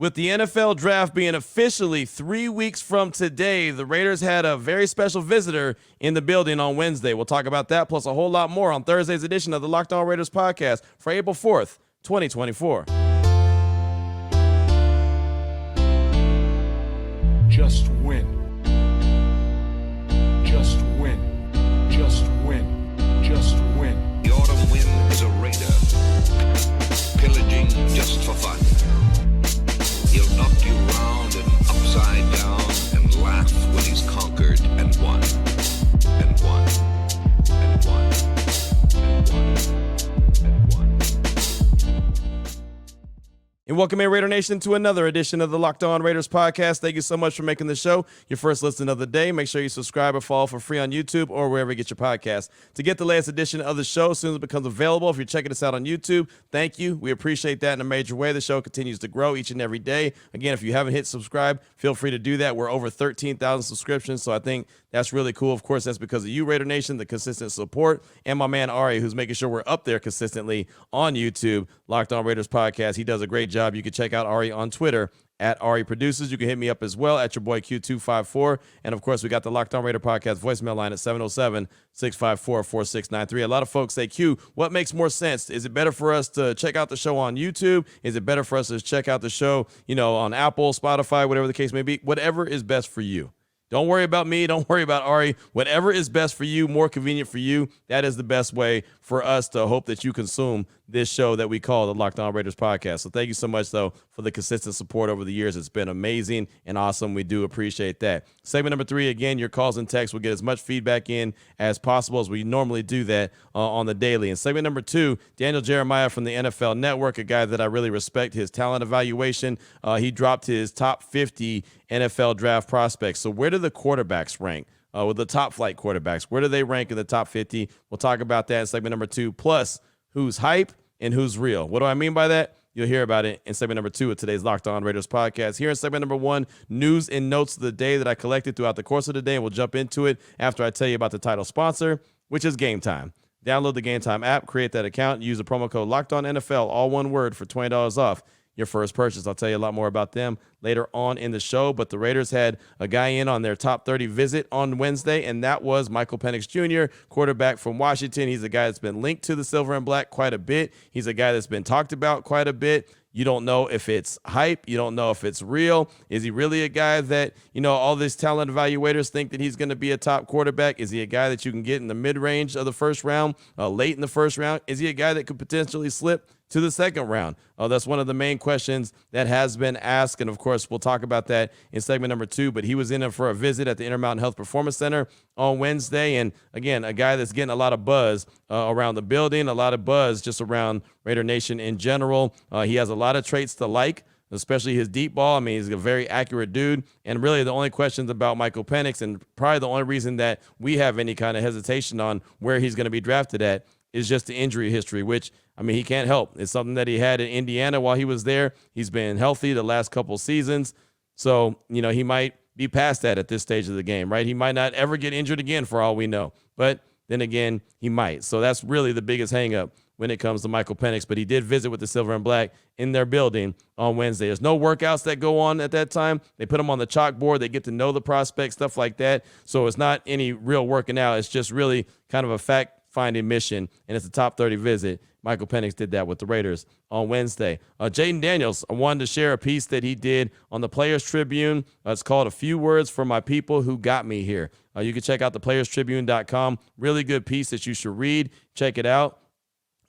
With the NFL draft being officially 3 weeks from today, the Raiders had a very special visitor in the building on Wednesday. We'll talk about that plus a whole lot more on Thursday's edition of the Locked On Raiders podcast for April 4th, 2024. Just win. Just win. Just win. Just win. The autumn wind is a raider, pillaging just for fun. He'll knock you round and upside down and laugh when he's conquered and won. And won. And won. And won. And won. And welcome in, Raider Nation, to another edition of the Locked On Raiders podcast. Thank you so much for making the show your first listen of the day. Make sure you subscribe or follow for free on YouTube or wherever you get your podcasts. To get the latest edition of the show as soon as it becomes available, if you're checking us out on YouTube, thank you. We appreciate that in a major way. The show continues to grow each and every day. Again, if you haven't hit subscribe, feel free to do that. We're over 13,000 subscriptions, so I think that's really cool. Of course, that's because of you, Raider Nation, the consistent support, and my man Ari, who's making sure we're up there consistently on YouTube. Locked On Raiders podcast. He does a great job. You can check out Ari on Twitter at Ari Produces. You can hit me up as well at your boy Q254. And, of course, we got the Locked On Raider podcast voicemail line at 707-654-4693. A lot of folks say, Q, what makes more sense? Is it better for us to check out the show on YouTube? Is it better for us to check out the show, on Apple, Spotify, whatever the case may be? Whatever is best for you. Don't worry about me. Don't worry about Ari. Whatever is best for you, more convenient for you, that is the best way for us to hope that you consume this show that we call the Locked On Raiders podcast. So thank you so much, though, for the consistent support over the years. It's been amazing and awesome. We do appreciate that. Segment number 3, again, your calls and texts. We'll get as much feedback in as possible as we normally do that on the daily. And segment number 2, Daniel Jeremiah from the NFL Network, a guy that I really respect his talent evaluation. He dropped his top 50 NFL draft prospects. So where do the quarterbacks rank? With the top flight quarterbacks, where do they rank in the top 50? We'll talk about that in segment number 2, plus who's hype and who's real. What do I mean by that? You'll hear about it in segment number 2 of today's Locked On Raiders podcast. Here in segment number 1, news and notes of the day that I collected throughout the course of the day, and we'll jump into it after I tell you about the title sponsor, which is Gametime. Download the Gametime app, create that account, use the promo code LOCKEDONNFL, all one word, for $20 off your first purchase. I'll tell you a lot more about them later on in the show, but the Raiders had a guy in on their top 30 visit on Wednesday, and that was Michael Penix Jr., quarterback from Washington. He's a guy that's been linked to the silver and black quite a bit. He's a guy that's been talked about quite a bit. You don't know if it's hype. You don't know if it's real. Is he really a guy that, all these talent evaluators think that he's going to be a top quarterback? Is he a guy that you can get in the mid-range of the first round, late in the first round? Is he a guy that could potentially slip to the second round? That's one of the main questions that has been asked, and of course, we'll talk about that in segment number 2, but he was in for a visit at the Intermountain Health Performance Center on Wednesday, and again, a guy that's getting a lot of buzz around the building, a lot of buzz just around Raider Nation in general. He has a lot of traits to like, especially his deep ball. I mean, he's a very accurate dude, and really the only questions about Michael Penix, and probably the only reason that we have any kind of hesitation on where he's going to be drafted at, is just the injury history, which, he can't help. It's something that he had in Indiana while he was there. He's been healthy the last couple seasons. So, he might be past that at this stage of the game, right? He might not ever get injured again for all we know. But then again, he might. So that's really the biggest hang-up when it comes to Michael Penix. But he did visit with the Silver and Black in their building on Wednesday. There's no workouts that go on at that time. They put him on the chalkboard. They get to know the prospect, stuff like that. So it's not any real working out. It's just really kind of a fact-finding mission, and it's a top 30 visit. Michael Penix did that with the Raiders on Wednesday. Jaden Daniels, I wanted to share a piece that he did on the Players Tribune. It's called A Few Words for My People Who Got Me Here. You can check out theplayerstribune.com. Really good piece that you should read. Check it out.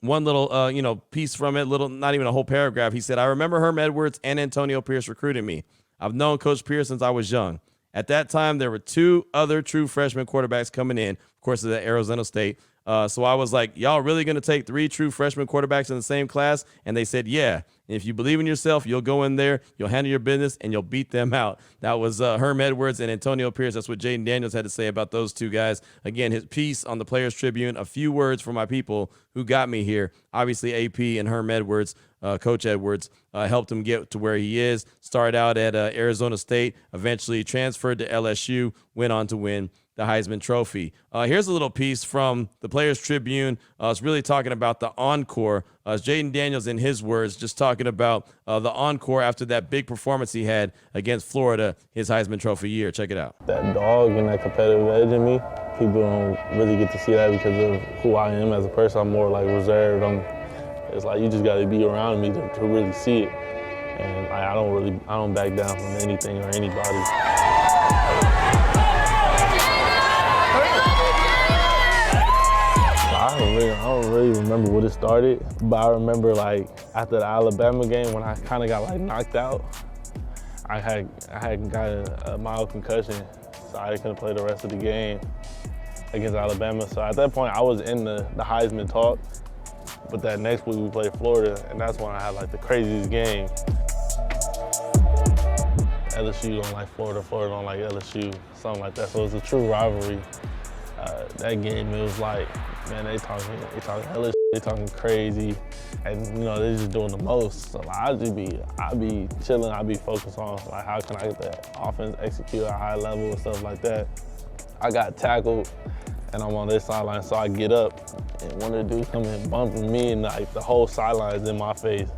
One little, piece from it, not even a whole paragraph. He said, I remember Herm Edwards and Antonio Pierce recruiting me. I've known Coach Pierce since I was young. At that time, there were 2 other true freshman quarterbacks coming in. Of course, it's at Arizona State. So I was like, y'all really going to take 3 true freshman quarterbacks in the same class? And they said, yeah. And if you believe in yourself, you'll go in there, you'll handle your business, and you'll beat them out. That was Herm Edwards and Antonio Pierce. That's what Jaden Daniels had to say about those 2 guys. Again, his piece on the Players Tribune, A Few Words for My People Who Got Me Here. Obviously, AP and Herm Edwards, Coach Edwards, helped him get to where he is. Started out at Arizona State, eventually transferred to LSU, went on to win the Heisman Trophy. Here's a little piece from the Players Tribune. It's really talking about the encore. Jaden Daniels, in his words, just talking about the encore after that big performance he had against Florida, his Heisman Trophy year. Check it out. That dog and that competitive edge in me, people don't really get to see that because of who I am as a person. I'm more like reserved. It's like you just got to be around me to really see it. And I don't back down from anything or anybody. I don't really remember what it started, but I remember like after the Alabama game when I kind of got like knocked out, I had got a mild concussion, so I couldn't play the rest of the game against Alabama. So at that point, I was in the Heisman talk, but that next week we played Florida, and that's when I had like the craziest game. LSU don't like Florida, Florida don't like LSU, something like that. So it's a true rivalry. That game, it was like, man, they talking LSU, they talking crazy, and you know they just doing the most. So like, I be chilling, I be focused on like how can I get that offense execute at a high level and stuff like that. I got tackled, and I'm on this sideline, so I get up, and one of the dudes come and bumping me, and like the whole sideline is in my face.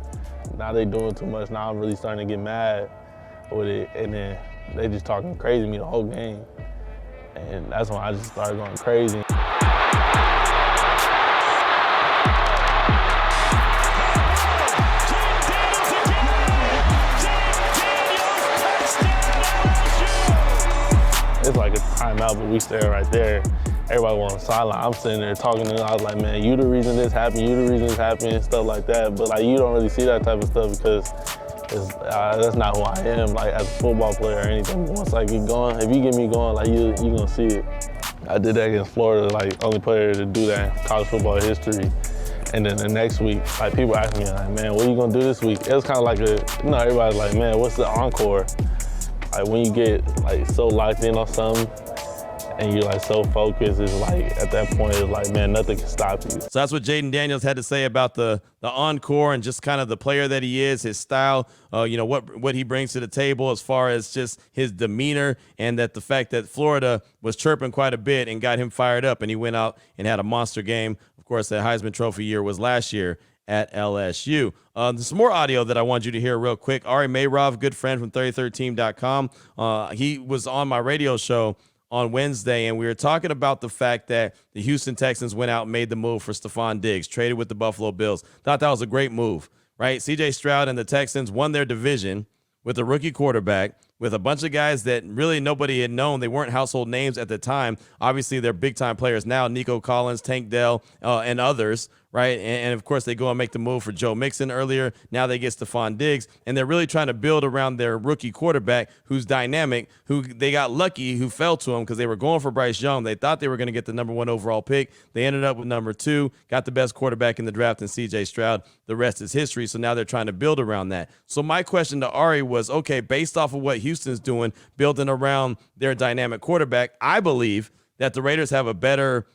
Now they doing too much. Now I'm really starting to get mad with it, and then they just talking crazy to me the whole game. And that's when I just started going crazy. It's like a timeout, but we stand right there. Everybody was on the sideline. I'm sitting there talking to them. I was like, man, you the reason this happened, you the reason this happened, and stuff like that. But like, you don't really see that type of stuff because that's not who I am, like as a football player or anything. Once I get going, if you get me going, like you gonna see it. I did that against Florida, like only player to do that in college football history. And then the next week, like people ask me, like, man, what are you gonna do this week? It was kind of like everybody's like, man, what's the encore? Like when you get like so locked in on something, and you're like so focused, it's like at that point, it's like, man, nothing can stop you. So that's what Jaden Daniels had to say about the encore and just kind of the player that he is, his style, what he brings to the table as far as just his demeanor, and that the fact that Florida was chirping quite a bit and got him fired up, and he went out and had a monster game. Of course, that Heisman Trophy year was last year at LSU. There's some more audio that I want you to hear real quick. Ari Mayrov, good friend from 33team.com. He was on my radio show on Wednesday, and we were talking about the fact that the Houston Texans went out and made the move for Stephon Diggs, traded with the Buffalo Bills. Thought that was a great move, right? C.J. Stroud and the Texans won their division with a rookie quarterback, with a bunch of guys that really nobody had known. They weren't household names at the time. Obviously, they're big-time players now, Nico Collins, Tank Dell, and others, right? And, of course, they go and make the move for Joe Mixon earlier. Now they get Stephon Diggs, and they're really trying to build around their rookie quarterback who's dynamic, who they got lucky, who fell to them because they were going for Bryce Young. They thought they were going to get the number 1 overall pick. They ended up with number 2, got the best quarterback in the draft in C.J. Stroud. The rest is history, so now they're trying to build around that. So my question to Ari was, okay, based off of what Houston's doing, building around their dynamic quarterback, I believe that the Raiders have a better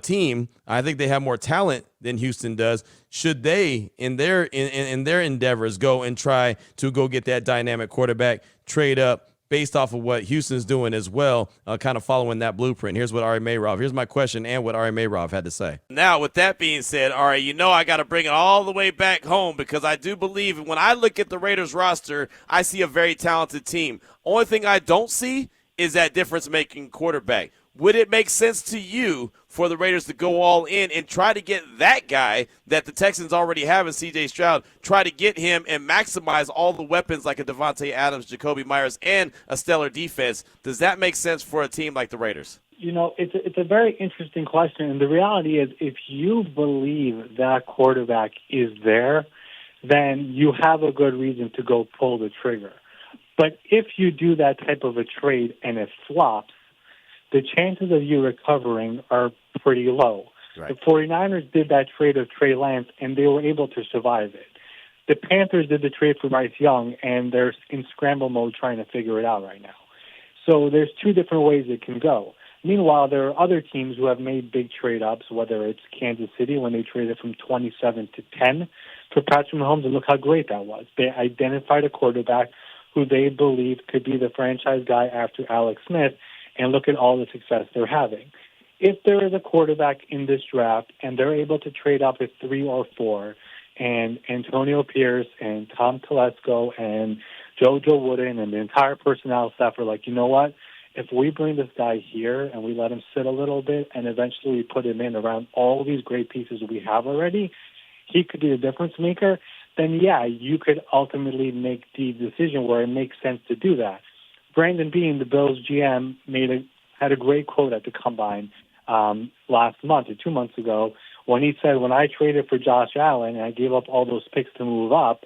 team. I think they have more talent than Houston does. Should they, in their endeavors, go and try to go get that dynamic quarterback, trade up based off of what Houston's doing as well, kind of following that blueprint? Here's what Ari Mayrov, here's my question and what Ari Mayrov had to say. Now, with that being said, Ari, I got to bring it all the way back home because I do believe when I look at the Raiders roster, I see a very talented team. Only thing I don't see is that difference-making quarterback. Would it make sense to you for the Raiders to go all in and try to get that guy that the Texans already have in C.J. Stroud, try to get him and maximize all the weapons like a Devontae Adams, Jacoby Myers, and a stellar defense? Does that make sense for a team like the Raiders? It's a very interesting question, and the reality is if you believe that quarterback is there, then you have a good reason to go pull the trigger. But if you do that type of a trade and it flops, the chances of you recovering are pretty low. Right. The 49ers did that trade of Trey Lance, and they were able to survive it. The Panthers did the trade for Bryce Young, and they're in scramble mode trying to figure it out right now. So there's two different ways it can go. Meanwhile, there are other teams who have made big trade-ups, whether it's Kansas City when they traded from 27 to 10 for Patrick Mahomes, and look how great that was. They identified a quarterback who they believed could be the franchise guy after Alex Smith, and look at all the success they're having. If there is a quarterback in this draft and they're able to trade up at 3 or 4, and Antonio Pierce and Tom Telesco and JoJo Wooden and the entire personnel staff are like, you know what? If we bring this guy here and we let him sit a little bit and eventually we put him in around all these great pieces we have already, he could be the difference maker, then yeah, you could ultimately make the decision where it makes sense to do that. Brandon Beane, the Bills GM, had a great quote at the Combine last month or 2 months ago when he said, when I traded for Josh Allen and I gave up all those picks to move up,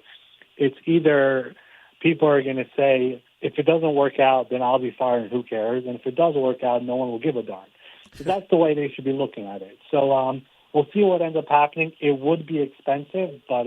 it's either people are going to say, if it doesn't work out, then I'll be fired and who cares? And if it does work out, no one will give a darn. So that's the way they should be looking at it. So we'll see what ends up happening. It would be expensive, but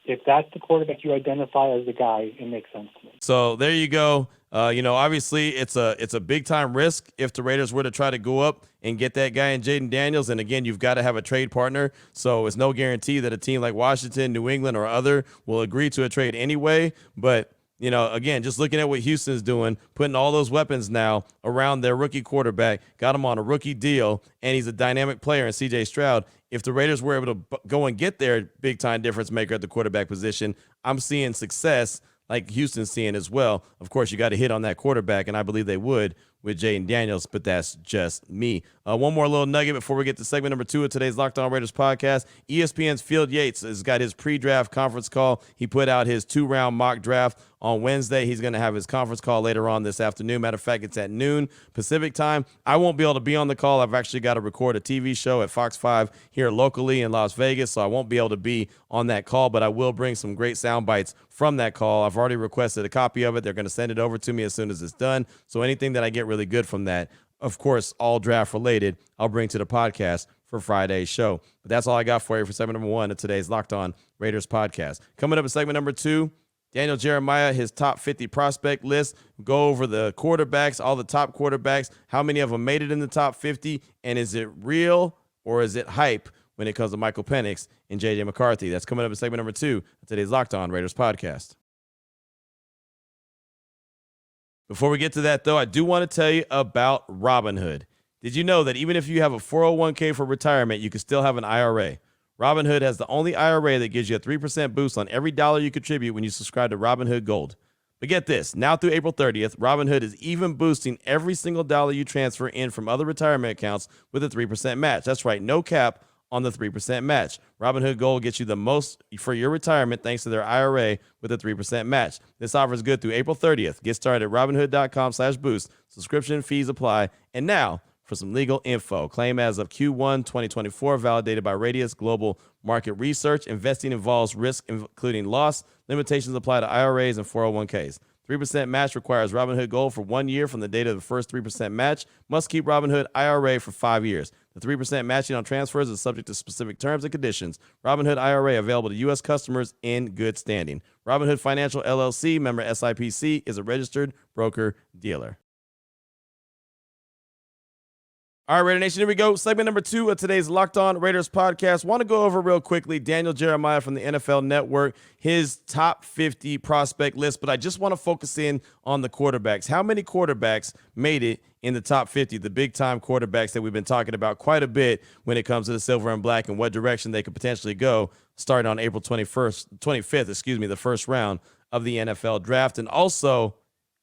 if that's the quarterback you identify as the guy, it makes sense to me. So there you go. Obviously it's a big time risk if the Raiders were to try to go up and get that guy in Jaden Daniels. And again, you've got to have a trade partner. So it's no guarantee that a team like Washington, New England, or other will agree to a trade anyway. But again, just looking at what Houston's doing, putting all those weapons now around their rookie quarterback, got him on a rookie deal, and he's a dynamic player in C.J. Stroud. If the Raiders were able to go and get their big-time difference maker at the quarterback position, I'm seeing success like Houston's seeing as well. Of course, you got to hit on that quarterback, and I believe they would with Jaden Daniels, but that's just me. One more little nugget before we get to segment number 2 of today's Locked On Raiders podcast. ESPN's Field Yates has got his pre-draft conference call. He put out his 2-round mock draft on Wednesday. He's going to have his conference call later on this afternoon. Matter of fact, it's at noon Pacific time. I won't be able to be on the call. I've actually got to record a TV show at Fox 5 here locally in Las Vegas, so I won't be able to be on that call, but I will bring some great sound bites from that call. I've already requested a copy of it. They're going to send it over to me as soon as it's done. So anything that I get really good from that, of course, all draft related, I'll bring to the podcast for Friday's show. But that's all I got for you for segment number 1 of today's Locked On Raiders podcast. Coming up in segment number 2, Daniel Jeremiah, his top 50 prospect list. Go over the quarterbacks, all the top quarterbacks, how many of them made it in the top 50, and is it real or is it hype when it comes to Michael Penix and J.J. McCarthy? That's coming up in segment number 2 of today's Locked On Raiders podcast. Before we get to that, though, I do want to tell you about Robinhood. Did you know that even if you have a 401k for retirement, you can still have an IRA? Robinhood has the only IRA that gives you a 3% boost on every dollar you contribute when you subscribe to Robinhood Gold. But get this, now through April 30th, Robinhood is even boosting every single dollar you transfer in from other retirement accounts with a 3% match. That's right, no cap on the 3% match. Robinhood Gold gets you the most for your retirement thanks to their IRA with a 3% match. This offer is good through April 30th. Get started at Robinhood.com/boost. Subscription fees apply. And now, for some legal info. Claim as of Q1 2024, validated by Radius Global Market Research. Investing involves risk, including loss. Limitations apply to IRAs and 401ks. 3% match requires Robinhood Gold for 1 year from the date of the first 3% match. Must keep Robinhood IRA for 5 years. The 3% matching on transfers is subject to specific terms and conditions. Robinhood IRA available to U.S. customers in good standing. Robinhood Financial LLC, member SIPC, is a registered broker-dealer. All right, Raider Nation, here we go. Segment number 2 of today's Locked On Raiders podcast. Want to go over real quickly Daniel Jeremiah from the NFL Network, his top 50 prospect list, but I just want to focus in on the quarterbacks. How many quarterbacks made it in the top 50, the big-time quarterbacks that we've been talking about quite a bit when it comes to the silver and black and what direction they could potentially go starting on April 25th, the first round of the NFL draft. And also,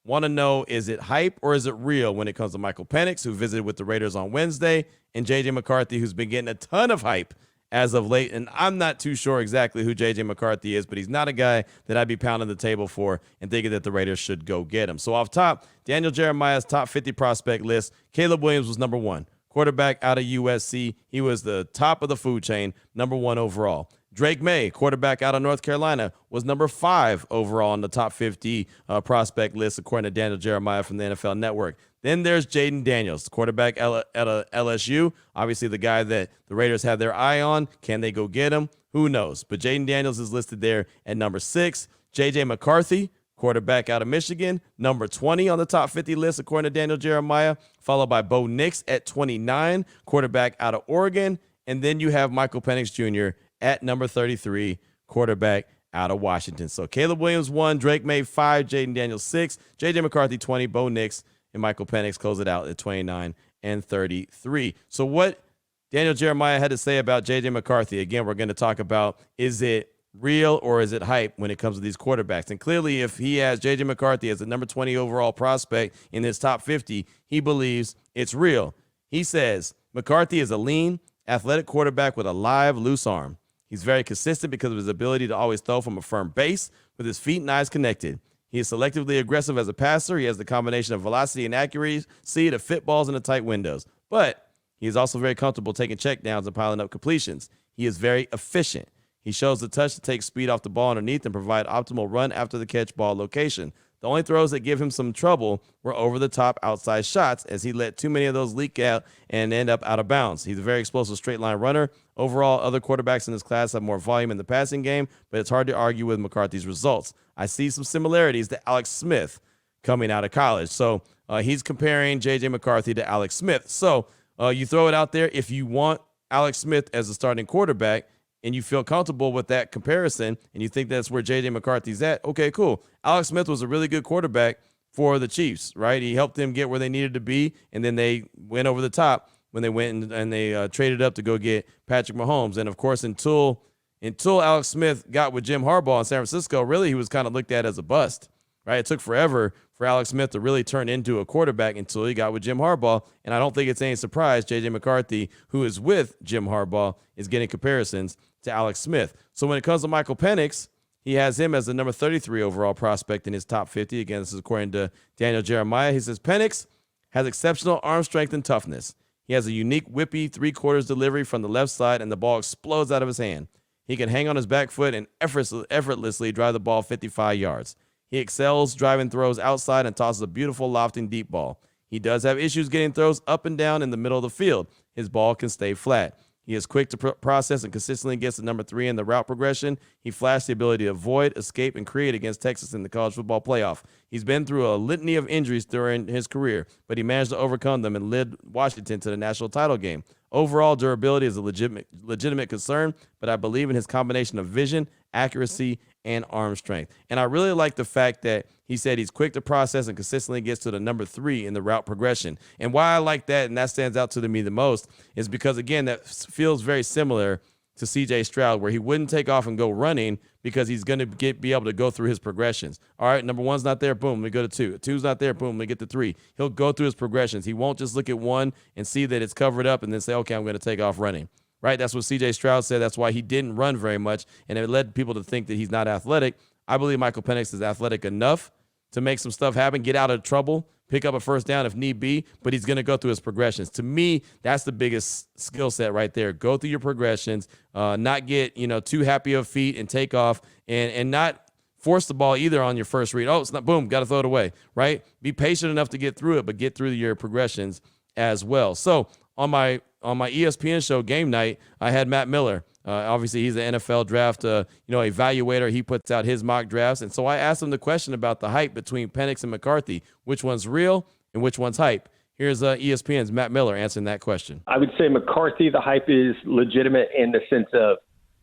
want to know, is it hype or is it real when it comes to Michael Penix, who visited with the Raiders on Wednesday, and J.J. McCarthy, who's been getting a ton of hype as of late. And I'm not too sure exactly who J.J. McCarthy is, but he's not a guy that I'd be pounding the table for and thinking that the Raiders should go get him. So off top, Daniel Jeremiah's top 50 prospect list, Caleb Williams was number 1. Quarterback out of USC. He was the top of the food chain, number 1 overall. Drake May, quarterback out of North Carolina, was number 5 overall on the top 50 prospect list, according to Daniel Jeremiah from the NFL Network. Then there's Jaden Daniels, the quarterback at LSU. Obviously, the guy that the Raiders have their eye on. Can they go get him? Who knows? But Jaden Daniels is listed there at number 6. J.J. McCarthy, quarterback out of Michigan, number 20 on the top 50 list, according to Daniel Jeremiah, followed by Bo Nix at 29, quarterback out of Oregon. And then you have Michael Penix Jr. at number 33, quarterback out of Washington. So Caleb Williams 1, Drake May 5, Jaden Daniels 6, J.J. McCarthy 20, Bo Nix and Michael Penix closed it out at 29 and 33. So what Daniel Jeremiah had to say about J.J. McCarthy, again, we're going to talk about, is it real or is it hype when it comes to these quarterbacks? And clearly, if he has J.J. McCarthy as the number 20 overall prospect in his top 50, he believes it's real. He says McCarthy is a lean, athletic quarterback with a live, loose arm. He's very consistent because of his ability to always throw from a firm base with his feet and eyes connected. He is selectively aggressive as a passer. He has the combination of velocity and accuracy to fit balls into tight windows. But he is also very comfortable taking checkdowns and piling up completions. He is very efficient. He shows the touch to take speed off the ball underneath and provide optimal run after the catch ball location. The only throws that give him some trouble were over-the-top outside shots, as he let too many of those leak out and end up out of bounds. He's a very explosive straight-line runner. Overall, other quarterbacks in this class have more volume in the passing game, but it's hard to argue with McCarthy's results. I see some similarities to Alex Smith coming out of college. So he's comparing J.J. McCarthy to Alex Smith. So you throw it out there. If you want Alex Smith as a starting quarterback, and you feel comfortable with that comparison, and you think that's where J.J. McCarthy's at, okay, cool. Alex Smith was a really good quarterback for the Chiefs, right? He helped them get where they needed to be, and then they went over the top when they went and they traded up to go get Patrick Mahomes. And, of course, until Alex Smith got with Jim Harbaugh in San Francisco, really he was kind of looked at as a bust, right? It took forever for Alex Smith to really turn into a quarterback until he got with Jim Harbaugh. And I don't think it's any surprise J.J. McCarthy, who is with Jim Harbaugh, is getting comparisons to Alex Smith. So when it comes to Michael Penix, he has him as the number 33 overall prospect in his top 50. Again, this is according to Daniel Jeremiah. He says Penix has exceptional arm strength and toughness. He has a unique whippy three-quarters delivery from the left side, and the ball explodes out of his hand. He can hang on his back foot and effortlessly drive the ball 55 yards. He excels driving throws outside and tosses a beautiful lofting deep ball. He does have issues getting throws up and down in the middle of the field. His ball can stay flat. He is quick to process and consistently gets the number 3 in the route progression. He flashed the ability to avoid, escape, and create against Texas in the college football playoff. He's been through a litany of injuries during his career, but he managed to overcome them and led Washington to the national title game. Overall, durability is a legitimate concern, but I believe in his combination of vision, accuracy, and arm strength. And I really like the fact that he said he's quick to process and consistently gets to the number 3 in the route progression. And why I like that, and that stands out to me the most, is because, again, that feels very similar to C.J. Stroud, where he wouldn't take off and go running because he's going to be able to go through his progressions. All right, number 1's not there, boom, we go to 2. 2's not there, boom, we get to 3. He'll go through his progressions. He won't just look at 1 and see that it's covered up and then say, okay, I'm going to take off running. Right? That's what C.J. Stroud said. That's why he didn't run very much, and it led people to think that he's not athletic. I believe Michael Penix is athletic enough to make some stuff happen, get out of trouble, pick up a first down if need be, but he's going to go through his progressions. To me, that's the biggest skill set right there. Go through your progressions, not get too happy of feet and take off, and not force the ball either on your first read. Oh, it's not, boom, got to throw it away, right? Be patient enough to get through it, but get through your progressions as well. So on my ESPN show, Game Night, I had Matt Miller. Obviously, he's the NFL draft evaluator. He puts out his mock drafts. And so I asked him the question about the hype between Penix and McCarthy. Which one's real and which one's hype? Here's ESPN's Matt Miller answering that question. I would say McCarthy, the hype is legitimate in the sense of,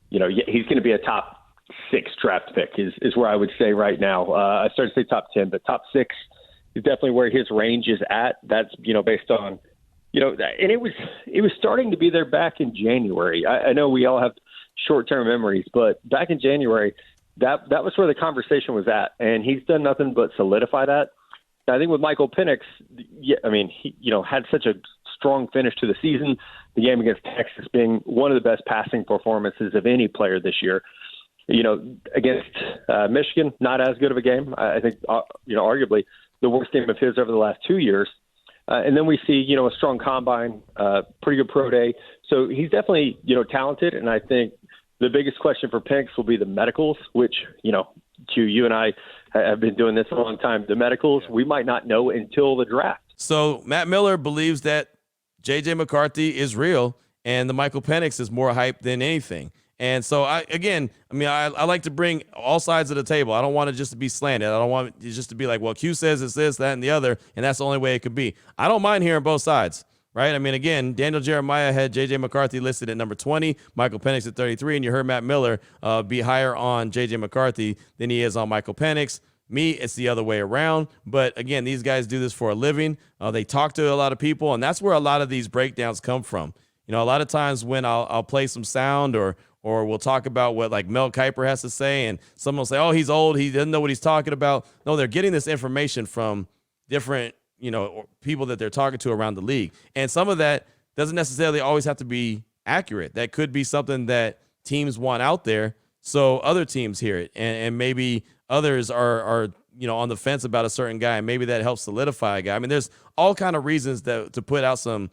he's going to be a top 6 draft pick is where I would say right now. I started to say top 10, but top 6 is definitely where his range is at. That's, based on, and it was starting to be there back in January. I know we all have short-term memories, but back in January, that was where the conversation was at, and he's done nothing but solidify that. I think with Michael Penix, he had such a strong finish to the season. The game against Texas being one of the best passing performances of any player this year. Against Michigan, not as good of a game. I think, arguably the worst game of his over the last 2 years. And then we see, a strong combine, pretty good pro day. So he's definitely, talented. And I think the biggest question for Penix will be the medicals, which, Q, you and I have been doing this a long time. The medicals, we might not know until the draft. So Matt Miller believes that J.J. McCarthy is real and the Michael Penix is more hype than anything. And so, I like to bring all sides of the table. I don't want it just to be slanted. I don't want it just to be like, well, Q says it's this, that, and the other, and that's the only way it could be. I don't mind hearing both sides, right? Again, Daniel Jeremiah had J.J. McCarthy listed at number 20, Michael Penix at 33, and you heard Matt Miller be higher on J.J. McCarthy than he is on Michael Penix. Me, it's the other way around. But again, these guys do this for a living. They talk to a lot of people, and that's where a lot of these breakdowns come from. You know, a lot of times when I'll play some sound or we'll talk about what like Mel Kiper has to say, and someone will say, oh, he's old, he doesn't know what he's talking about. No, they're getting this information from different, people that they're talking to around the league. And some of that doesn't necessarily always have to be accurate. That could be something that teams want out there, so other teams hear it, and maybe others are on the fence about a certain guy, and maybe that helps solidify a guy. I mean, there's all kind of reasons to put out some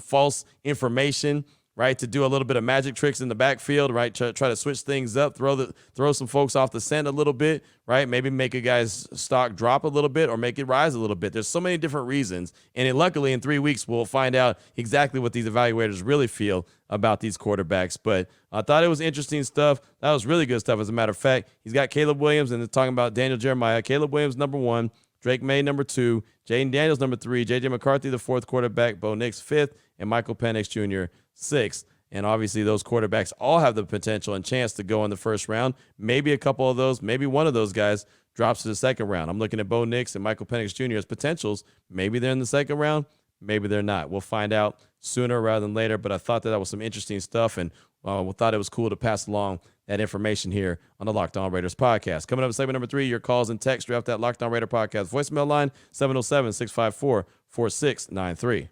false information, right? To do a little bit of magic tricks in the backfield, right? Try to switch things up, throw some folks off the scent a little bit, right? Maybe make a guy's stock drop a little bit or make it rise a little bit. There's so many different reasons. And luckily in 3 weeks, we'll find out exactly what these evaluators really feel about these quarterbacks. But I thought it was interesting stuff. That was really good stuff, as a matter of fact. He's got Caleb Williams, and they're talking about Daniel Jeremiah. Caleb Williams, number 1. Drake May, number 2. Jaden Daniels, number 3. J.J. McCarthy, the 4th quarterback. Bo Nix, 5th. And Michael Penix Jr., 6th. And obviously those quarterbacks all have the potential and chance to go in the first round. Maybe a couple of those, maybe one of those guys drops to the second round. I'm looking at Bo Nix and Michael Penix Jr. as potentials. Maybe they're in the second round. Maybe they're not. We'll find out sooner rather than later. But I thought that was some interesting stuff, and we thought it was cool to pass along that information here on the Locked On Raiders podcast. Coming up in segment number 3, your calls and texts. Draft that Locked On Raider podcast voicemail line, 707-654-4693.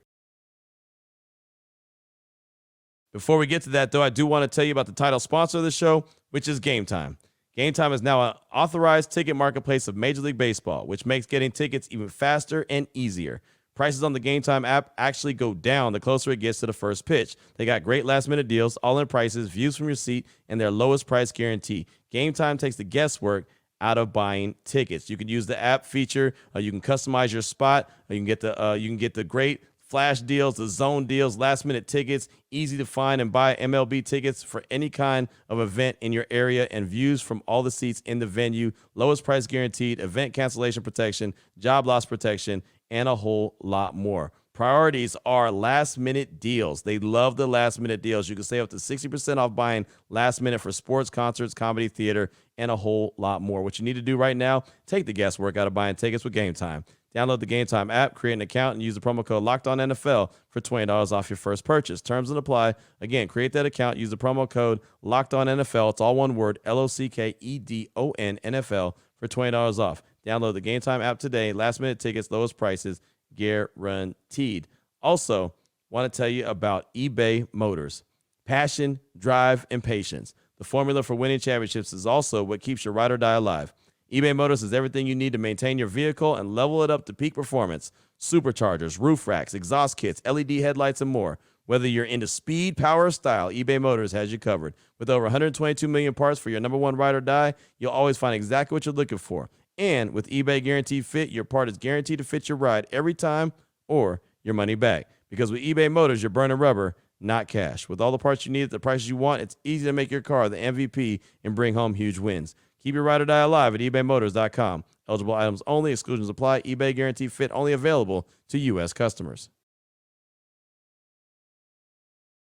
Before we get to that, though, I do want to tell you about the title sponsor of the show, which is Gametime. Gametime is now an authorized ticket marketplace of Major League Baseball, which makes getting tickets even faster and easier. Prices on the Gametime app actually go down the closer it gets to the first pitch. They got great last-minute deals, all-in prices, views from your seat, and their lowest price guarantee. Gametime takes the guesswork out of buying tickets. You can use the app feature. You can customize your spot. You can get the great flash deals, the zone deals, last-minute tickets, easy to find and buy MLB tickets for any kind of event in your area, and views from all the seats in the venue, lowest price guaranteed, event cancellation protection, job loss protection, and a whole lot more. Priorities are last-minute deals. They love the last-minute deals. You can save up to 60% off buying last-minute for sports, concerts, comedy, theater, and a whole lot more. What you need to do right now, take the guesswork out of buying tickets with Gametime. Download the Gametime app, create an account, and use the promo code LOCKEDONNFL for $20 off your first purchase. Terms and apply. Again, create that account, use the promo code LOCKEDONNFL. It's all one word, LOCKEDON NFL for $20 off. Download the Gametime app today. Last-minute tickets, lowest prices, guaranteed. Also, want to tell you about eBay Motors. Passion, drive, and patience. The formula for winning championships is also what keeps your ride or die alive. eBay Motors is everything you need to maintain your vehicle and level it up to peak performance. Superchargers, roof racks, exhaust kits, LED headlights, and more. Whether you're into speed, power, or style, eBay Motors has you covered. With over 122 million parts for your number one ride or die, you'll always find exactly what you're looking for. And with eBay Guaranteed Fit, your part is guaranteed to fit your ride every time or your money back. Because with eBay Motors, you're burning rubber, not cash. With all the parts you need at the prices you want, it's easy to make your car the MVP and bring home huge wins. Keep your ride or die alive at ebaymotors.com. Eligible items only. Exclusions apply. eBay Guaranteed Fit only available to U.S. customers.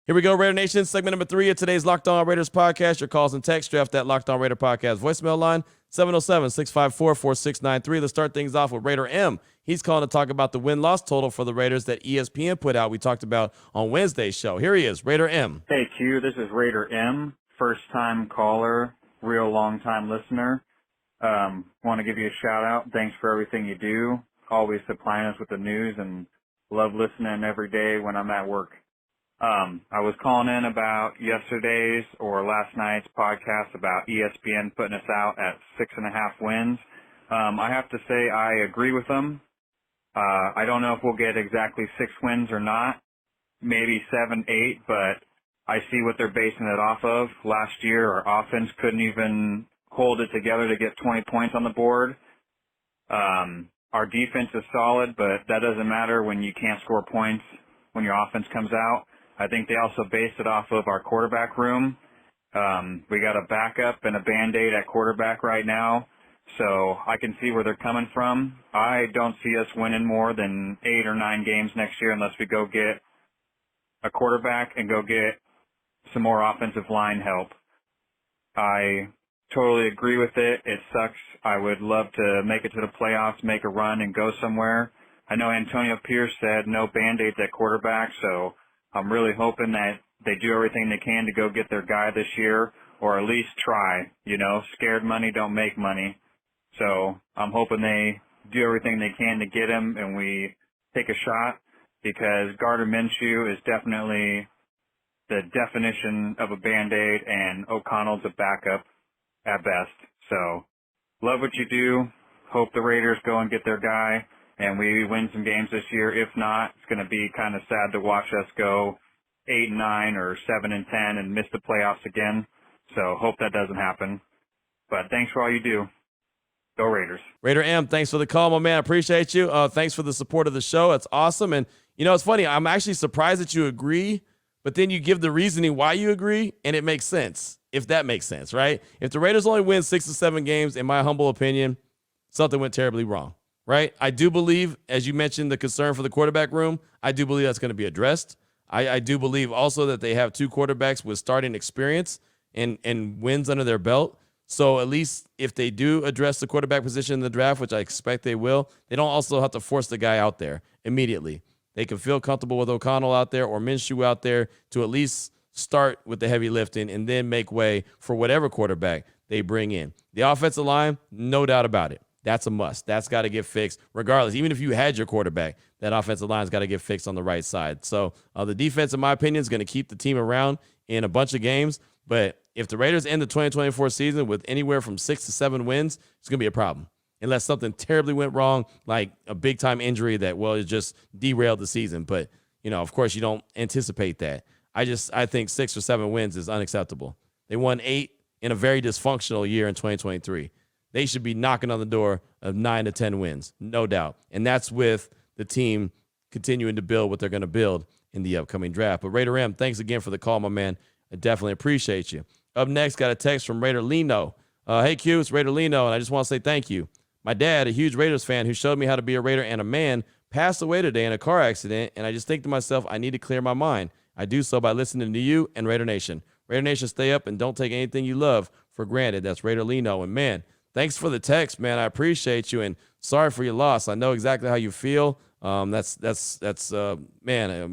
Here we go, Raider Nation. Segment number 3 of today's Locked On Raiders podcast. Your calls and texts. Draft that Locked On Raider podcast voicemail line, 707-654-4693. Let's start things off with Raider M. He's calling to talk about the win-loss total for the Raiders that ESPN put out. We talked about on Wednesday's show. Here he is, Raider M. Hey, Q. This is Raider M. First-time caller, real long-time listener. Want to give you a shout-out. Thanks for everything you do. Always supplying us with the news, and love listening every day when I'm at work. I was calling in about yesterday's or last night's podcast about ESPN putting us out at 6.5 wins. I have to say I agree with them. I don't know if we'll get exactly 6 wins or not, maybe 7, 8, but I see what they're basing it off of. Last year, our offense couldn't even hold it together to get 20 points on the board. Our defense is solid, but that doesn't matter when you can't score points when your offense comes out. I think they also based it off of our quarterback room. We got a backup and a Band-Aid at quarterback right now, so I can see where they're coming from. I don't see us winning more than 8 or 9 games next year unless we go get a quarterback and go get some more offensive line help. I totally agree with it. It sucks. I would love to make it to the playoffs, make a run, and go somewhere. I know Antonio Pierce said no Band-Aids at quarterback, so I'm really hoping that they do everything they can to go get their guy this year, or at least try. You know, scared money don't make money. So I'm hoping they do everything they can to get him, and we take a shot, because Gardner Minshew is definitely the definition of a Band-Aid, and O'Connell's a backup at best. So love what you do. Hope the Raiders go and get their guy, and we win some games this year. If not, it's going to be kind of sad to watch us go 8-9 or 7-10 and miss the playoffs again. So hope that doesn't happen. But thanks for all you do. Go Raiders. Raider M, thanks for the call, my man. I appreciate you. Thanks for the support of the show. It's awesome. And, you know, it's funny. I'm actually surprised that you agree, but then you give the reasoning why you agree, and it makes sense, if that makes sense, right? If the Raiders only win 6 or 7 games, in my humble opinion, something went terribly wrong, right? I do believe, as you mentioned, the concern for the quarterback room, I do believe that's going to be addressed. I do believe also that they have 2 quarterbacks with starting experience and wins under their belt. So at least if they do address the quarterback position in the draft, which I expect they will, they don't also have to force the guy out there immediately. They can feel comfortable with O'Connell out there or Minshew out there to at least start with the heavy lifting and then make way for whatever quarterback they bring in. The offensive line, no doubt about it. That's a must. That's got to get fixed regardless. Even if you had your quarterback, that offensive line's got to get fixed on the right side. So the defense, in my opinion, is going to keep the team around in a bunch of games. But if the Raiders end the 2024 season with anywhere from 6 to 7 wins, it's going to be a problem. Unless something terribly went wrong, like a big-time injury that, well, it just derailed the season. But, you know, of course, you don't anticipate that. I think 6 or 7 wins is unacceptable. They won 8 in a very dysfunctional year in 2023. They should be knocking on the door of 9 to 10 wins, no doubt. And that's with the team continuing to build what they're going to build in the upcoming draft. But Raider M, thanks again for the call, my man. I definitely appreciate you. Up next, got a text from Raider Lino. Hey, Q, it's Raider Lino, and I just want to say thank you. My dad, a huge Raiders fan who showed me how to be a Raider and a man, passed away today in a car accident, and I just think to myself, I need to clear my mind. I do so by listening to you and Raider Nation. Raider Nation, stay up and don't take anything you love for granted. That's Raider Lino. And, man, thanks for the text, man. I appreciate you, and sorry for your loss. I know exactly how you feel. Man,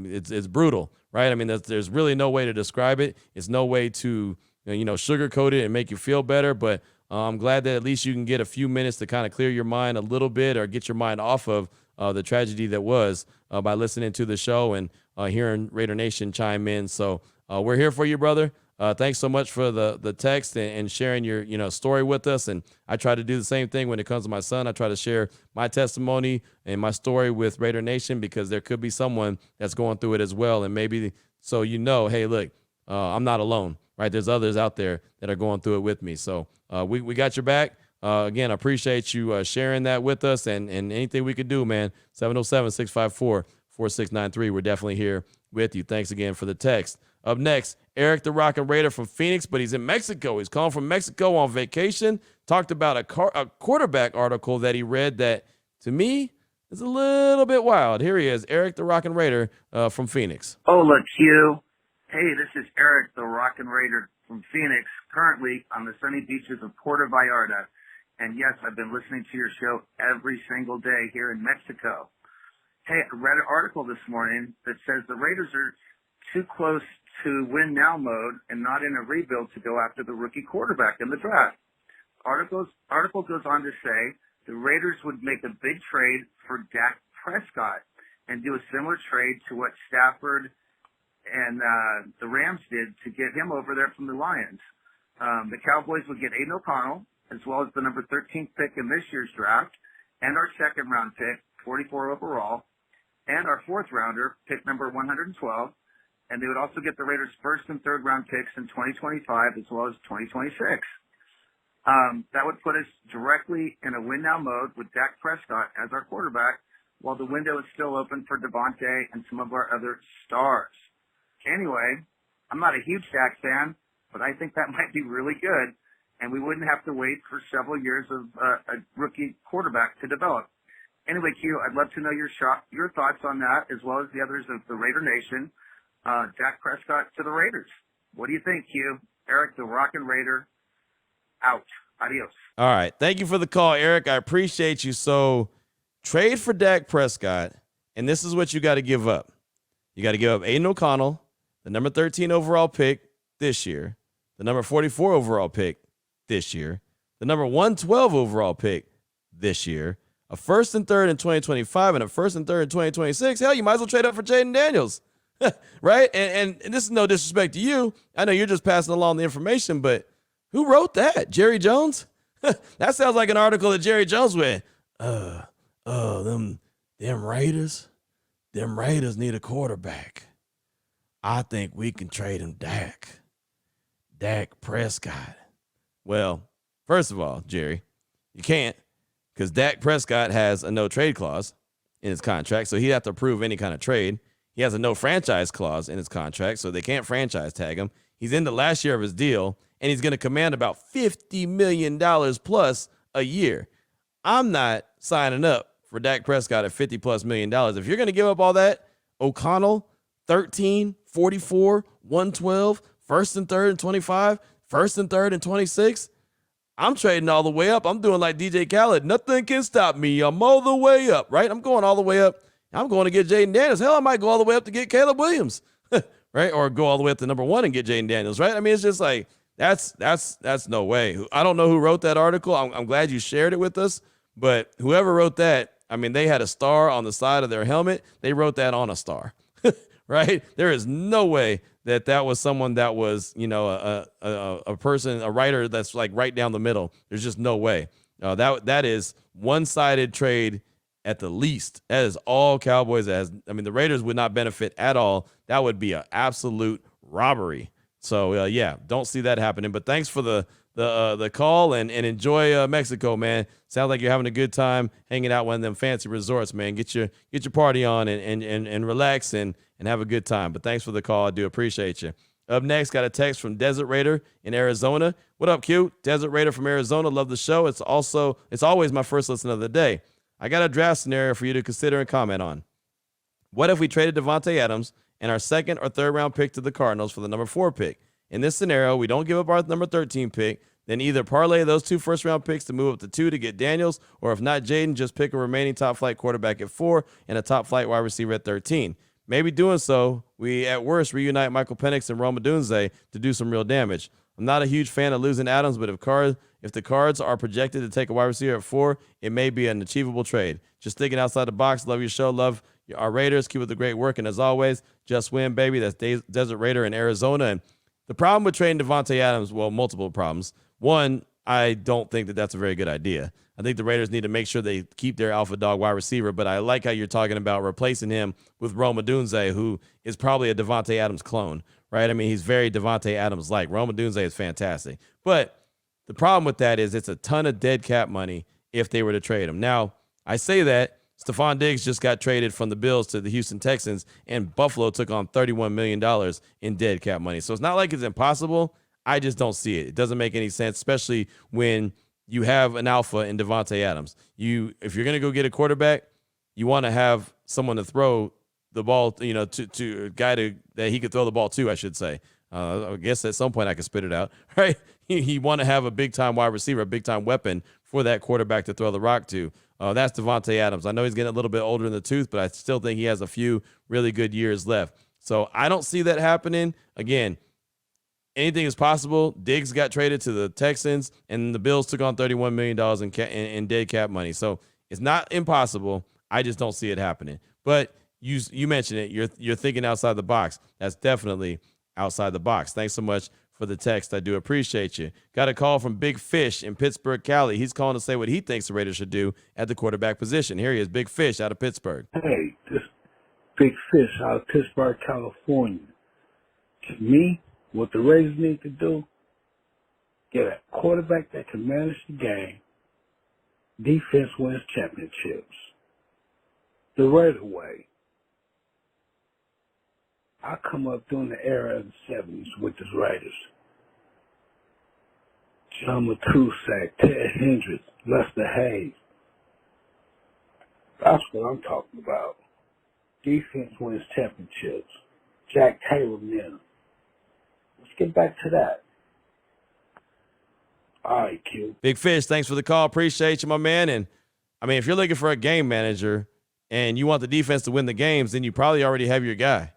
it's brutal, right? I mean, there's really no way to describe it. It's no way to, sugarcoat it and make you feel better, but I'm glad that at least you can get a few minutes to kind of clear your mind a little bit or get your mind off of the tragedy that was by listening to the show and hearing Raider Nation chime in. So we're here for you, brother. Thanks so much for the text and sharing your story with us. And I try to do the same thing when it comes to my son. I try to share my testimony and my story with Raider Nation because there could be someone that's going through it as well. And maybe so hey, look, I'm not alone, right? There's others out there that are going through it with me. So we got your back. Again, I appreciate you sharing that with us and anything we could do, man. 707-654-4693. We're definitely here with you. Thanks again for the text. Up next, Eric the Rockin' Raider from Phoenix, but he's in Mexico. He's calling from Mexico on vacation. Talked about a quarterback article that he read that, to me, is a little bit wild. Here he is, Eric the Rockin' Raider from Phoenix. Hola, Q. Hey, this is Eric the Rockin' Raider from Phoenix, currently on the sunny beaches of Puerto Vallarta. And yes, I've been listening to your show every single day here in Mexico. Hey, I read an article this morning that says the Raiders are too close to win now mode and not in a rebuild to go after the rookie quarterback in the draft. Article goes on to say the Raiders would make a big trade for Dak Prescott and do a similar trade to what Stafford and the Rams did to get him over there from the Lions. The Cowboys would get Aiden O'Connell, as well as the number 13th pick in this year's draft, and our second-round pick, 44 overall, and our fourth-rounder, pick number 112. And they would also get the Raiders' first and third-round picks in 2025 as well as 2026. That would put us directly in a win-now mode with Dak Prescott as our quarterback, while the window is still open for Devontae and some of our other stars. Anyway, I'm not a huge Dak fan, but I think that might be really good, and we wouldn't have to wait for several years of a rookie quarterback to develop. Anyway, Q, I'd love to know your thoughts on that, as well as the others of the Raider Nation. Dak Prescott to the Raiders. What do you think, Q? Eric, the Rockin' Raider Out. Adios. All right. Thank you for the call, Eric. I appreciate you. So trade for Dak Prescott, and this is what you got to give up. You got to give up Aiden O'Connell, the number 13 overall pick this year, the number 44 overall pick this year, the number 112 overall pick this year, a first and third in 2025, and a first and third in 2026. Hell, you might as well trade up for Jaden Daniels, right? And this is no disrespect to you. I know you're just passing along the information, but who wrote that? Jerry Jones? That sounds like an article that Jerry Jones went, them Raiders need a quarterback. I think we can trade him Dak Prescott. Well, first of all, Jerry, you can't, because Dak Prescott has a no trade clause in his contract, so he'd have to approve any kind of trade. He has a no franchise clause in his contract, so they can't franchise tag him. He's in the last year of his deal, and he's going to command about $50 million plus a year. I'm not signing up for Dak Prescott at $50+ million. If you're going to give up all that, O'Connell, 13, 44, 112, first and third and 25, first and third and 26, I'm trading all the way up. I'm doing like DJ Khaled. Nothing can stop me. I'm all the way up, right? I'm going all the way up. I'm going to get Jaden Daniels. Hell, I might go all the way up to get Caleb Williams, right? Or go all the way up to number 1 and get Jaden Daniels, right? I mean, it's just like, that's no way. I don't know who wrote that article. I'm glad you shared it with us, but whoever wrote that, I mean, they had a star on the side of their helmet. They wrote that on a star, right? There is no way that was someone that was, a person, a writer that's like right down the middle. There's just no way. That is one-sided trade at the least. That is all Cowboys has. I mean, the Raiders would not benefit at all. That would be an absolute robbery. So, don't see that happening. But thanks for the call and enjoy Mexico, man. Sounds like you're having a good time hanging out one of them fancy resorts, man. Get your party on and relax and have a good time. But thanks for the call. I do appreciate you. Up next, got a text from Desert Raider in Arizona. What up, Q? Desert Raider from Arizona. Love the show. It's always my first listen of the day. I got a draft scenario for you to consider and comment on. What if we traded Devontae Adams and our second or third round pick to the Cardinals for the number 4 pick? In this scenario, we don't give up our number 13 pick, then either parlay those 2 first-round picks to move up to 2 to get Daniels, or if not Jaden, just pick a remaining top-flight quarterback at 4 and a top-flight wide receiver at 13. Maybe doing so, we at worst reunite Michael Penix and Rome Odunze to do some real damage. I'm not a huge fan of losing Adams, but if the Cards are projected to take a wide receiver at 4, it may be an achievable trade. Just thinking outside the box. Love your show. Love our Raiders. Keep up the great work. And as always, just win, baby. That's Desert Raider in Arizona. And the problem with trading Devontae Adams, well, multiple problems. One, I don't think that's a very good idea. I think the Raiders need to make sure they keep their alpha dog wide receiver, but I like how you're talking about replacing him with Rome Odunze, who is probably a Devontae Adams clone, right? I mean, he's very Devontae Adams-like. Rome Odunze is fantastic. But the problem with that is it's a ton of dead cap money if they were to trade him. Now, I say that. Stephon Diggs just got traded from the Bills to the Houston Texans, and Buffalo took on $31 million in dead cap money. So it's not like it's impossible. I just don't see it. It doesn't make any sense, especially when you have an alpha in Devontae Adams. If you're going to go get a quarterback, you want to have someone to throw the ball, to a guy that he could throw the ball to, I should say. I guess at some point I could spit it out, right? You want to have a big-time wide receiver, a big-time weapon for that quarterback to throw the rock to. That's Devontae Adams. I know he's getting a little bit older in the tooth, but I still think he has a few really good years left. So I don't see that happening. Again, anything is possible. Diggs got traded to the Texans, and the Bills took on $31 million in dead cap money. So it's not impossible. I just don't see it happening. But you mentioned it. You're thinking outside the box. That's definitely outside the box. Thanks so much for the text. I do appreciate you. Got a call from Big Fish in Pittsburgh, Cali. He's calling to say what he thinks the Raiders should do at the quarterback position. Here he is, Big Fish out of Pittsburgh. Hey, this Big Fish out of Pittsburgh, California. To me, what the Raiders need to do, get a quarterback that can manage the game. Defense wins championships. The Raider way. I come up during the era of the 70s with the Raiders. John Matusak, Ted Hendricks, Lester Hayes. That's what I'm talking about. Defense wins championships. Jack Taylor now. Let's get back to that. All right, Q. Big Fish, thanks for the call. Appreciate you, my man. And, I mean, if you're looking for a game manager and you want the defense to win the games, then you probably already have your guy,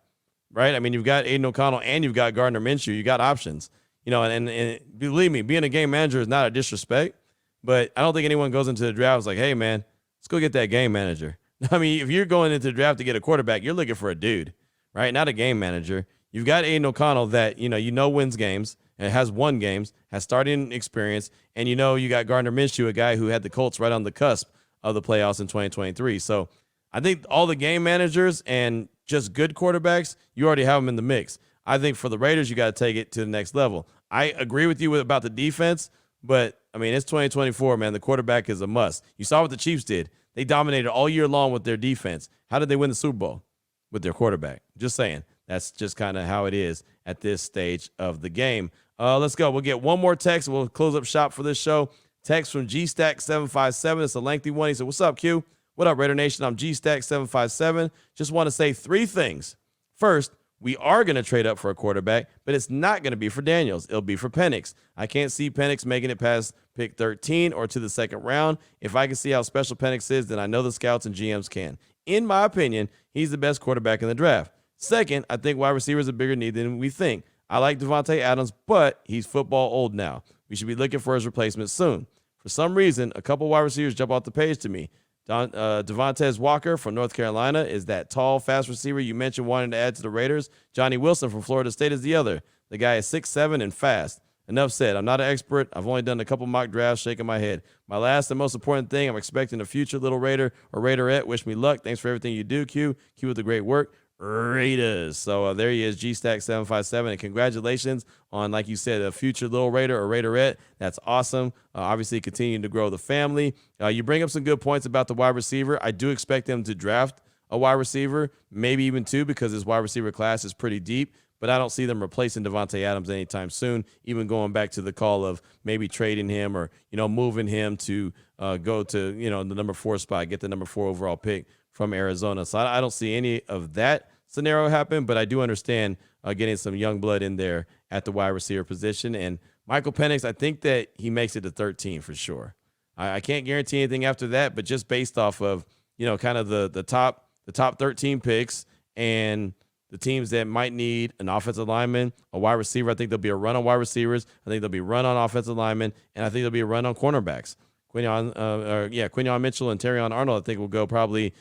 right? I mean, you've got Aiden O'Connell and you've got Gardner Minshew. You got options. You know, and believe me, being a game manager is not a disrespect, but I don't think anyone goes into the draft and is like, hey, man, let's go get that game manager. I mean, if you're going into the draft to get a quarterback, you're looking for a dude, right? Not a game manager. You've got Aiden O'Connell that, you know wins games and has won games, has starting experience, and you got Gardner Minshew, a guy who had the Colts right on the cusp of the playoffs in 2023. So I think all the game managers and just good quarterbacks, you already have them in the mix. I think for the Raiders, you got to take it to the next level. I agree with you about the defense, but, I mean, it's 2024, man. The quarterback is a must. You saw what the Chiefs did. They dominated all year long with their defense. How did they win the Super Bowl? With their quarterback. Just saying. That's just kind of how it is at this stage of the game. Let's go. We'll get one more text. We'll close up shop for this show. Text from GStack757. It's a lengthy one. He said, what's up, Q? What up, Raider Nation? I'm GStack757. Just want to say 3 things. First, we are going to trade up for a quarterback, but it's not going to be for Daniels. It'll be for Penix. I can't see Penix making it past pick 13 or to the second round. If I can see how special Penix is, then I know the scouts and GMs can. In my opinion, he's the best quarterback in the draft. Second, I think wide receiver is a bigger need than we think. I like Devontae Adams, but he's football old now. We should be looking for his replacement soon. For some reason, a couple wide receivers jump off the page to me. Devontae Walker from North Carolina is that tall, fast receiver you mentioned wanting to add to the Raiders. Johnny Wilson from Florida State is the other. The guy is 6'7" and fast. Enough said. I'm not an expert. I've only done a couple mock drafts, shaking my head. My last and most important thing, I'm expecting a future little Raider or Raiderette. Wish me luck. Thanks for everything you do, Q. Q with the great work. Raiders. So there he is, GStack757. And congratulations on, like you said, a future little Raider or Raiderette. That's awesome. Obviously, continuing to grow the family. You bring up some good points about the wide receiver. I do expect them to draft a wide receiver, maybe even 2, because his wide receiver class is pretty deep. But I don't see them replacing Devontae Adams anytime soon, even going back to the call of maybe trading him or, moving him to go to, the number 4 spot, get the number 4 overall pick from Arizona. So I don't see any of that scenario happen, but I do understand getting some young blood in there at the wide receiver position. And Michael Penix, I think that he makes it to 13 for sure. I can't guarantee anything after that, but just based off of, kind of the top 13 picks and the teams that might need an offensive lineman, a wide receiver, I think there'll be a run on wide receivers. I think there'll be a run on offensive linemen, and I think there'll be a run on cornerbacks. Quinyon Mitchell and Terrion Arnold, I think, will go probably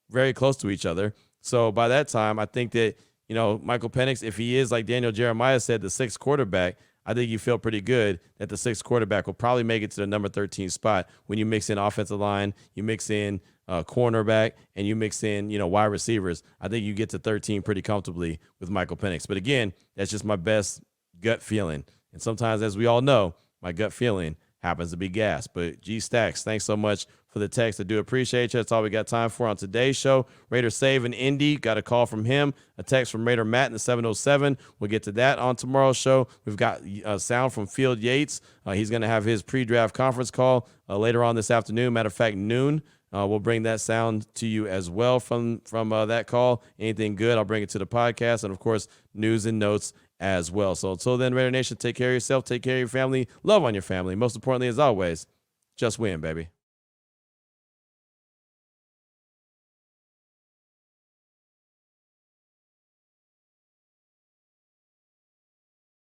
very close to each other. So by that time, I think that, Michael Penix, if he is, like Daniel Jeremiah said, the 6th quarterback, I think you feel pretty good that the 6th quarterback will probably make it to the number 13 spot when you mix in offensive line, you mix in cornerback, and you mix in, wide receivers. I think you get to 13 pretty comfortably with Michael Penix. But again, that's just my best gut feeling. And sometimes, as we all know, my gut feeling happens to be gas. But G Stacks, thanks so much for the text. I do appreciate you. That's all we got time for on today's show. Raider Save in Indy. Got a call from him. A text from Raider Matt in the 707. We'll get to that on tomorrow's show. We've got sound from Field Yates. He's going to have his pre-draft conference call later on this afternoon. Matter of fact, noon. We'll bring that sound to you as well from that call. Anything good, I'll bring it to the podcast. And, of course, news and notes as well. So until then, Raider Nation, take care of yourself, take care of your family, love on your family. Most importantly, as always, just win, baby.